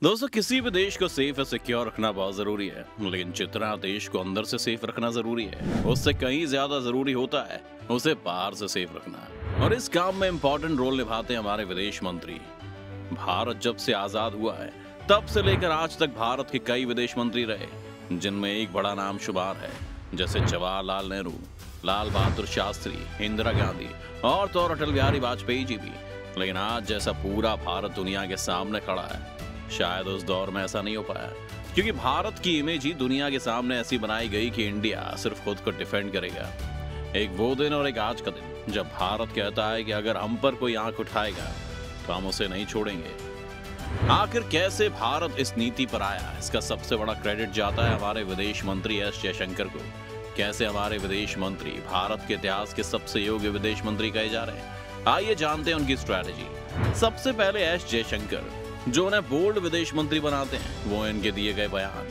दोस्तों, किसी भी देश को सेफ और सिक्योर रखना बहुत जरूरी है, लेकिन जितना देश को अंदर से सेफ रखना जरूरी है, उससे कहीं ज्यादा जरूरी होता है उसे बाहर से सेफ रखना। और इस काम में इम्पोर्टेंट रोल निभाते हैं हमारे विदेश मंत्री। भारत जब से आजाद हुआ है तब से लेकर आज तक भारत के कई विदेश मंत्री रहे, जिनमें एक बड़ा नाम शुमार है, जैसे जवाहरलाल नेहरू, लाल बहादुर शास्त्री, इंदिरा गांधी और तो अटल बिहारी वाजपेयी जी भी। लेकिन आज जैसा पूरा भारत दुनिया के सामने खड़ा है, शायद उस दौर में ऐसा नहीं हो पाया, क्योंकि भारत की इमेज ही दुनिया के सामने ऐसी बनाई गई कि इंडिया सिर्फ खुद को डिफेंड करेगा। एक वो दिन और एक आज का दिन जब भारत कहता है कि अगर हम पर कोई आंख उठाएगा तो हम उसे नहीं छोड़ेंगे। आखिर कैसे भारत इस नीति पर आया, इसका सबसे बड़ा क्रेडिट जाता है हमारे विदेश मंत्री एस जयशंकर को। कैसे हमारे विदेश मंत्री भारत के इतिहास के सबसे योग्य विदेश मंत्री कहे जा रहे हैं, आइए जानते हैं उनकी स्ट्रैटेजी। सबसे पहले एस जयशंकर, जो उन्हें बोल्ड विदेश मंत्री बनाते हैं, वो इनके दिए गए बयान।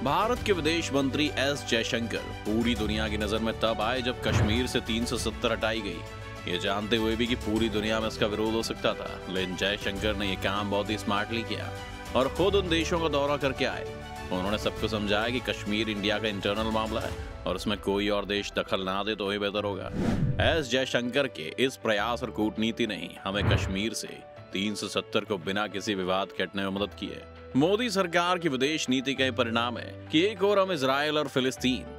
भारत के विदेश मंत्री एस जयशंकर पूरी दुनिया की नजर में तब आए जब कश्मीर से 370 हटाई गई, ये जानते हुए भी कि पूरी दुनिया में इसका विरोध हो सकता था। लेकिन जयशंकर ने यह काम बहुत ही स्मार्टली किया और खुद उन देशों का दौरा करके आए। उन्होंने सबको समझाया कि कश्मीर इंडिया का इंटरनल मामला है और उसमें कोई और देश दखल ना दे तो ही बेहतर होगा। एस जयशंकर के इस प्रयास और कूटनीति ने ही हमें कश्मीर से 370 को बिना किसी विवाद के हटने में मदद की है। मोदी सरकार की विदेश नीति का परिणाम है कि एक और हम इजराइल और फिलिस्तीन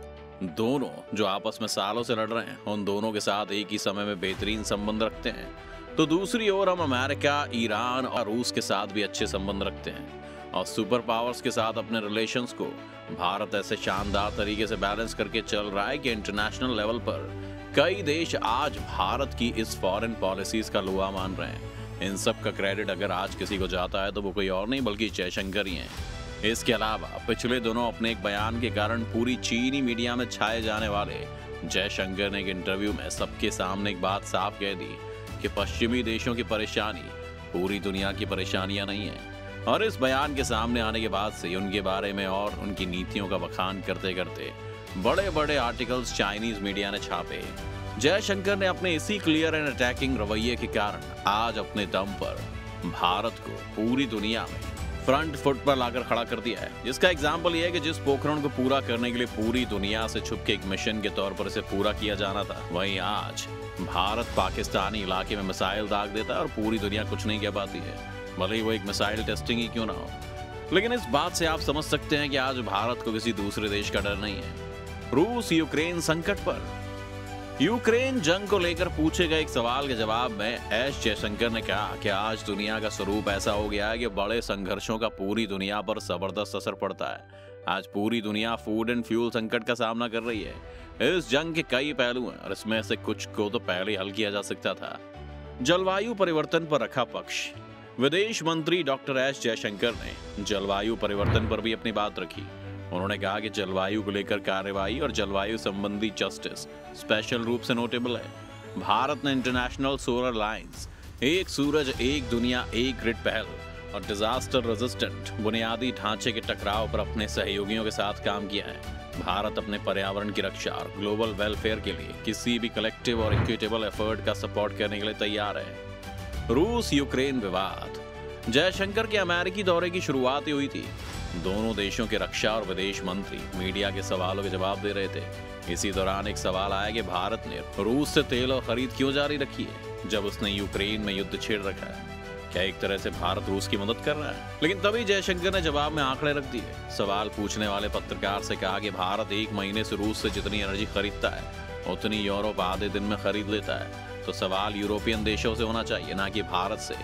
दोनों जो आपस में सालों से लड़ रहे हैं, उन दोनों के साथ एक ही समय में बेहतरीन संबंध रखते हैं, तो दूसरी ओर हम अमेरिका, ईरान और रूस के साथ भी अच्छे संबंध रखते हैं। और सुपर पावर्स के साथ अपने रिलेशंस को भारत ऐसे शानदार तरीके से बैलेंस करके चल रहा है कि इंटरनेशनल लेवल पर कई देश आज भारत की इस फॉरेन पॉलिसीज का लोहा मान रहे हैं। इन सब का क्रेडिट अगर आज किसी को जाता है तो वो कोई और नहीं बल्कि जयशंकर ही हैं। इसके अलावा पिछले दिनों अपने एक बयान के कारण पूरी चीनी मीडिया में छाए जाने वाले जयशंकर ने एक इंटरव्यू में सबके सामने एक बात साफ कह दी कि पश्चिमी देशों की परेशानी पूरी दुनिया की परेशानियां नहीं है। और इस बयान के सामने आने के बाद से उनके बारे में और उनकी नीतियों का बखान करते करते बड़े बड़े आर्टिकल्स चाइनीज मीडिया ने छापे। जयशंकर ने अपने इसी क्लियर एंड अटैकिंग रवैये के कारण आज अपने दम पर भारत को पूरी दुनिया में फ्रंट फुट पर लाकर खड़ा कर दिया है। जिसका एग्जाम्पल यह है कि जिस पोखरण को पूरा करने के लिए पूरी दुनिया से छुप के एक मिशन के तौर पर इसे पूरा किया जाना था, वहीं आज भारत पाकिस्तानी इलाके में मिसाइल दाग देता है और पूरी दुनिया कुछ नहीं कह पाती है, भले ही वो एक मिसाइल टेस्टिंग ही क्यों ना हो। लेकिन इस बात से आप समझ सकते हैं कि आज भारत को किसी दूसरे देश का डर नहीं है। रूस यूक्रेन संकट पर यूक्रेन जंग को लेकर पूछे गए एक सवाल के जवाब में एस जयशंकर ने कहा कि आज दुनिया का स्वरूप ऐसा हो गया है कि बड़े संघर्षों का पूरी दुनिया पर जबरदस्त असर पड़ता है। आज पूरी दुनिया फूड एंड फ्यूल संकट का सामना कर रही है। इस जंग के कई पहलू हैं और इसमें से कुछ को तो पहले हल किया जा सकता था। जलवायु परिवर्तन पर रखा पक्ष। विदेश मंत्री डॉक्टर एस जयशंकर ने जलवायु परिवर्तन पर भी अपनी बात रखी। उन्होंने कहा कि जलवायु को लेकर कार्रवाई और जलवायु संबंधी जस्टिस स्पेशल रूप से नोटेबल है। भारत ने इंटरनेशनल सोलर लाइंस, एक सूरज एक दुनिया एक ग्रिड पहल और डिजास्टर रेजिस्टेंट बुनियादी ढांचे के टकराव पर अपने सहयोगियों के साथ काम किया है। भारत अपने पर्यावरण की रक्षा और ग्लोबल वेलफेयर के लिए किसी भी कलेक्टिव और इक्विटेबल एफर्ट का सपोर्ट करने के लिए तैयार है। रूस यूक्रेन विवाद। जयशंकर के अमेरिकी दौरे की शुरुआत ही हुई थी। दोनों देशों के रक्षा और विदेश मंत्री मीडिया के सवालों के जवाब दे रहे थे। इसी दौरान एक सवाल आया कि भारत ने रूस से तेल और खरीद क्यों जारी रखी है जब उसने यूक्रेन में युद्ध छेड़ रखा है। क्या एक तरह से भारत रूस की मदद कर रहा है? लेकिन तभी जयशंकर ने जवाब में आंकड़े रख दिए। सवाल पूछने वाले पत्रकार से कहा कि भारत एक महीने से रूस से जितनी एनर्जी खरीदता है उतनी यूरोप आधे दिन में खरीद लेता है, तो सवाल यूरोपियन देशों से होना चाहिए, ना कि भारत से।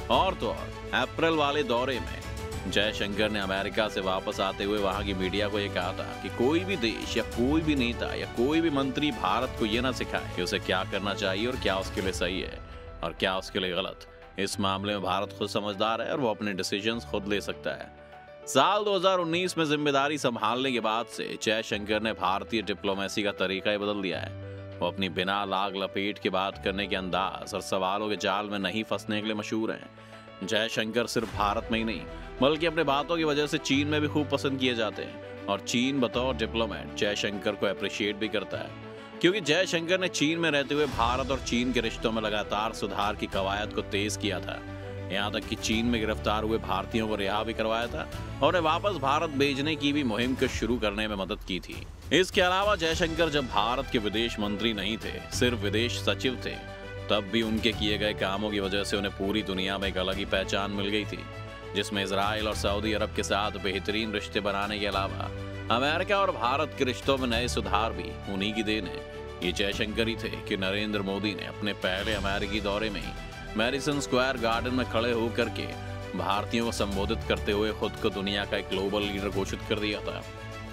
और तो और अप्रैल वाले दौरे में जयशंकर ने अमेरिका से वापस आते हुए वहां की मीडिया को यह कहा था कि कोई भी देश या कोई भी नेता या कोई भी मंत्री भारत को यह ना सिखाए कि उसे क्या करना चाहिए और क्या उसके लिए सही है और क्या उसके लिए गलत। इस मामले में भारत खुद समझदार है और वो अपने डिसीजंस खुद ले सकता है। साल 2019 में जिम्मेदारी संभालने के बाद से जयशंकर ने भारतीय डिप्लोमेसी का तरीका ही बदल दिया है। वो अपनी बिना लाग लपेट के बात करने के अंदाज और सवालों के जाल में नहीं फंसने के लिए मशहूर हैं। जयशंकर सिर्फ भारत में ही नहीं बल्कि अपने बातों की वजह से चीन में भी खूब पसंद किए जाते हैं और चीन बतौर डिप्लोमेट जयशंकर को अप्रिशिएट भी करता है, क्योंकि जयशंकर ने चीन में रहते हुए भारत और चीन के रिश्तों में लगातार सुधार की कवायद को तेज किया था। यहाँ तक कि चीन में गिरफ्तार हुए भारतीयों को रिहा भी करवाया था और उन्हें वापस भारत भेजने की भी मुहिम को शुरू करने में मदद की थी। इसके अलावा जयशंकर जब भारत के विदेश मंत्री नहीं थे, सिर्फ विदेश सचिव थे, तब भी उनके किए गए कामों की वजह से उन्हें पूरी दुनिया में एक अलग ही पहचान मिल गई थी, जिसमें इजराइल और सऊदी अरब के साथ बेहतरीन रिश्ते बनाने के अलावा अमेरिका और भारत के रिश्तों में नए सुधार भी उन्हीं की देन है। ये जयशंकर ही थे कि नरेंद्र मोदी ने अपने पहले अमेरिकी दौरे में ही मैडिसन स्क्वायर गार्डन में खड़े होकर के भारतीयों को संबोधित करते हुए खुद को दुनिया का एक ग्लोबल लीडर घोषित कर दिया था।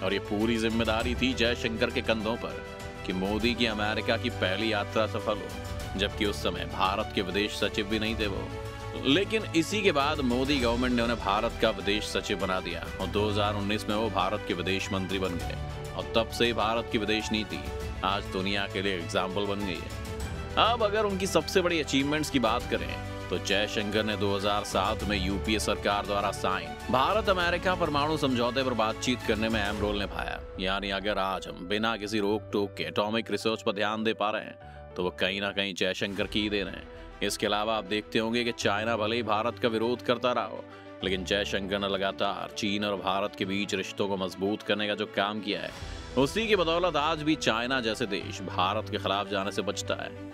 और ये पूरी जिम्मेदारी थी जयशंकर के कंधों पर कि मोदी की अमेरिका की पहली यात्रा सफल हो, जबकि उस समय भारत के विदेश सचिव भी नहीं थे वो। लेकिन इसी के बाद मोदी गवर्नमेंट ने उन्हें भारत का विदेश सचिव बना दिया और 2019 में वो भारत के विदेश मंत्री बन गए और तब से भारत की विदेश नीति आज दुनिया के लिए एग्जाम्पल बन गई है। अब अगर उनकी सबसे बड़ी अचीवमेंट्स की बात करें तो जयशंकर ने 2007 में यूपीए सरकार द्वारा साइन भारत अमेरिका परमाणु समझौते पर बातचीत करने में अहम रोल निभाया। यानी अगर आज हम बिना किसी रोक टोक के एटॉमिक रिसर्च पर ध्यान दे पा रहे हैं तो वो कहीं ना कहीं जयशंकर की ही देन है। इसके अलावा आप देखते होंगे कि चाइना भले ही भारत का विरोध करता रहा हो, लेकिन जयशंकर ने लगातार चीन और भारत के बीच रिश्तों को मजबूत करने का जो काम किया है, उसी की बदौलत आज भी चाइना जैसे देश भारत के खिलाफ जाने से बचता है।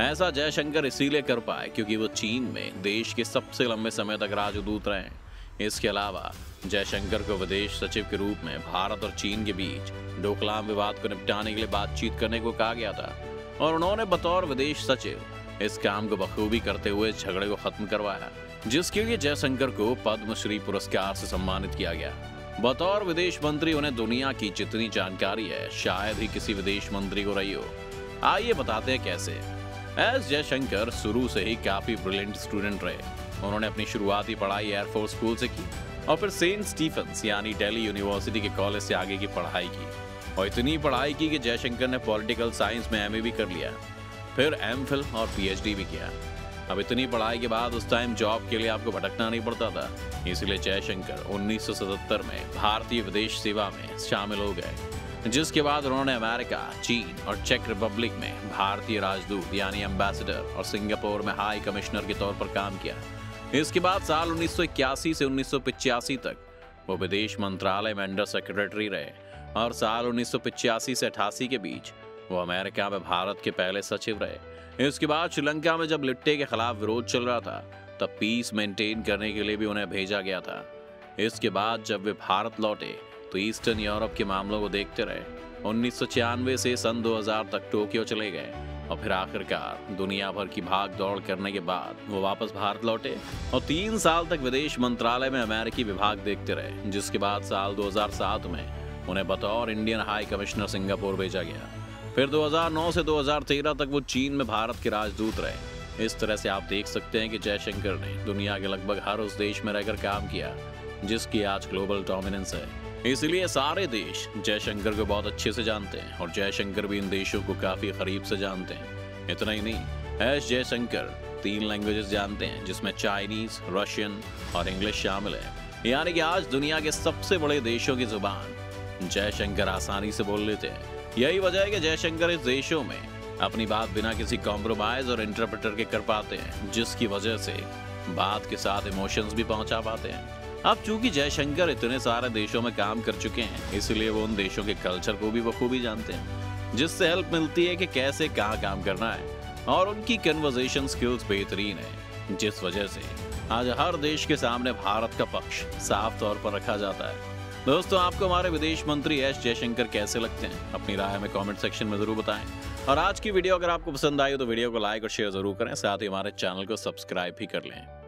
ऐसा जयशंकर इसीलिए कर पाए क्योंकि वो चीन में देश के सबसे लंबे समय तक राजदूत रहे। इसके अलावा जयशंकर को विदेश सचिव के रूप में भारत और चीन के बीच डोकलाम विवाद को निपटाने के लिए बातचीत करने को कहा गया था और उन्होंने बतौर विदेश सचिव इस काम को बखूबी करते हुए झगड़े को खत्म करवाया, जिसके लिए जयशंकर को पद्मश्री पुरस्कार से सम्मानित किया गया। बतौर विदेश मंत्री उन्हें दुनिया की जितनी जानकारी है शायद ही किसी विदेश मंत्री को रही हो। आइए बताते हैं कैसे। एस जयशंकर शुरू से ही काफी ब्रिलियंट स्टूडेंट रहे। उन्होंने अपनी शुरुआती पढ़ाई एयरफोर्स स्कूल से की और फिर सेंट स्टीफेंस यानी दिल्ली यूनिवर्सिटी के कॉलेज से आगे की पढ़ाई की और इतनी पढ़ाई की कि जयशंकर ने पॉलिटिकल साइंस में एमए भी कर लिया, फिर एमफिल और पीएचडी भी किया। अब इतनी पढ़ाई के बाद उस टाइम जॉब के लिए आपको भटकना नहीं पड़ता था, इसलिए जयशंकर 1977 में भारतीय विदेश सेवा में शामिल हो गए, जिसके बाद उन्होंने अमेरिका, चीन और चेक रिपब्लिक में भारतीय राजदूत यानी एम्बेसडर और सिंगापुर में हाई कमिश्नर के तौर पर काम किया। इसके बाद साल 1981 से 1985 तक वो विदेश मंत्रालय में अंडर सेक्रेटरी रहे और साल 1985 से 88 के बीच वो अमेरिका में भारत के पहले सचिव रहे। इसके बाद श्रीलंका में जब लिट्टे के खिलाफ विरोध चल रहा था तब पीस मेंटेन करने के लिए भी उन्हें भेजा गया था। इसके बाद जब वे भारत लौटे तो ईस्टर्न यूरोप के मामलों को देखते रहे। 1996 से सन 2000 तक टोक्यो चले गए और फिर आखिरकार दुनिया भर की भाग दौड़ करने के बाद वो वापस भारत लौटे और 3 साल तक विदेश मंत्रालय में अमेरिकी विभाग देखते रहे, जिसके बाद साल 2007 में उन्हें बतौर इंडियन हाई कमिश्नर सिंगापुर भेजा गया। फिर 2009 से 2013 तक वो चीन में भारत के राजदूत रहे। इस तरह से आप देख सकते हैं कि जयशंकर ने दुनिया के लगभग हर उस देश में रहकर काम किया जिसकी आज ग्लोबल डोमिनेंस है। इसलिए सारे देश जयशंकर को बहुत अच्छे से जानते हैं और जयशंकर भी इन देशों को काफी करीब से जानते हैं। इतना ही नहीं, एस जयशंकर 3 लैंग्वेजेस जानते हैं, जिसमें चाइनीज, रशियन और इंग्लिश शामिल है। यानी कि आज दुनिया के सबसे बड़े देशों की जुबान जयशंकर आसानी से बोल लेते हैं। यही वजह है कि जयशंकर इस देशों में अपनी बात बिना किसी कॉम्प्रोमाइज और इंटरप्रेटर के कर पाते हैं, जिसकी वजह से बात के साथ इमोशंस भी पहुंचा पाते हैं। अब चूंकि जयशंकर इतने सारे देशों में काम कर चुके हैं, इसलिए वो उन देशों के कल्चर को भी बखूबी जानते हैं, जिससे हेल्प मिलती है कि कैसे कहाँ काम करना है और उनकी कन्वर्सेशन स्किल्स बेहतरीन है, जिस वजह से आज हर देश के सामने भारत का पक्ष साफ तौर पर रखा जाता है। दोस्तों, आपको हमारे विदेश मंत्री एस जयशंकर कैसे लगते हैं? अपनी राय में कमेंट सेक्शन में जरूर बताएं। और आज की वीडियो अगर आपको पसंद आई हो तो वीडियो को लाइक और शेयर जरूर करें, साथ ही हमारे चैनल को सब्सक्राइब भी कर लें।